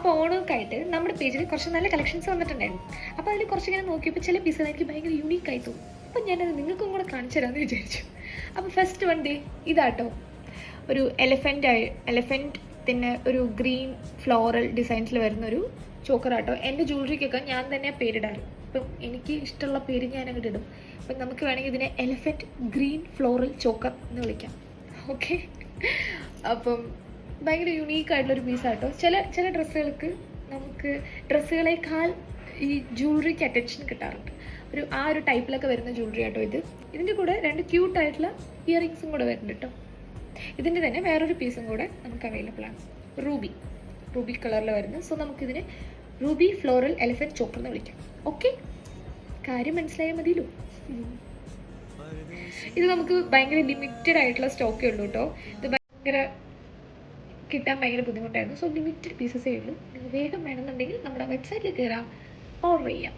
അപ്പോൾ ഓണമൊക്കെ ആയിട്ട് നമ്മുടെ പേജിൽ കുറച്ച് നല്ല കളക്ഷൻസ് വന്നിട്ടുണ്ടായിരുന്നു. അപ്പോൾ അതിൽ കുറച്ചിങ്ങനെ നോക്കിയപ്പോൾ ചില പീസുകൾ എനിക്ക് ഭയങ്കര യൂണീക്കായി തോന്നും. അപ്പം ഞാനത് നിങ്ങൾക്കും കൂടെ കാണിച്ചു തരാമെന്ന് വിചാരിച്ചു. അപ്പോൾ ഫസ്റ്റ് വണ്ടി ഇതാട്ടോ, ഒരു എലഫൻറ്റിന് ഒരു ഗ്രീൻ ഫ്ലോറൽ ഡിസൈൻസിൽ വരുന്നൊരു ചോക്കറാട്ടോ. എൻ്റെ ജ്വല്ലറിക്കൊക്കെ ഞാൻ തന്നെ പേരിടാറ്. അപ്പം എനിക്ക് ഇഷ്ടമുള്ള പേര് ഞാൻ അങ്ങോട്ട് ഇടും. അപ്പം നമുക്ക് വേണമെങ്കിൽ ഇതിനെ എലഫൻറ്റ് ഗ്രീൻ ഫ്ലോറൽ ചോക്കർ എന്ന് വിളിക്കാം. ഓക്കെ, അപ്പം ഭയങ്കര യുണീക്കായിട്ടുള്ളൊരു പീസാട്ടോ. ചില ഡ്രസ്സുകൾക്ക് നമുക്ക് ഡ്രസ്സുകളേക്കാൾ ഈ ജ്വല്ലറിക്ക് അറ്റൻഷൻ കിട്ടാറുണ്ട്. ആ ഒരു ടൈപ്പിലൊക്കെ വരുന്ന ജ്വല്ലറി ആട്ടോ ഇത്. ഇതിൻ്റെ കൂടെ 2 ക്യൂട്ടായിട്ടുള്ള ഇയറിങ്സും കൂടെ വരുന്നുണ്ട് കേട്ടോ. ഇതിൻ്റെ തന്നെ വേറൊരു പീസും കൂടെ നമുക്ക് അവൈലബിൾ ആണ്, റൂബി കളറിൽ വരുന്നത്. സോ നമുക്കിതിനെ റൂബി ഫ്ലോറൽ എലഫൻറ്റ് ചോക്കർ എന്ന് വിളിക്കാം. ഓക്കെ, കാര്യം മനസ്സിലായാൽ മതിയല്ലോ. ഇത് നമുക്ക് ഭയങ്കര ലിമിറ്റഡ് ആയിട്ടുള്ള സ്റ്റോക്കേ ഉള്ളൂ കേട്ടോ. ഇത് ഭയങ്കര കിട്ടാൻ ഭയങ്കര ബുദ്ധിമുട്ടായിരുന്നു. സോ ലിമിറ്റഡ് പീസസേ ഉള്ളൂ. നിങ്ങൾ വേഗം വേണമെന്നുണ്ടെങ്കിൽ നമ്മുടെ വെബ്സൈറ്റിൽ കയറാം, ഓർഡർ ചെയ്യാം.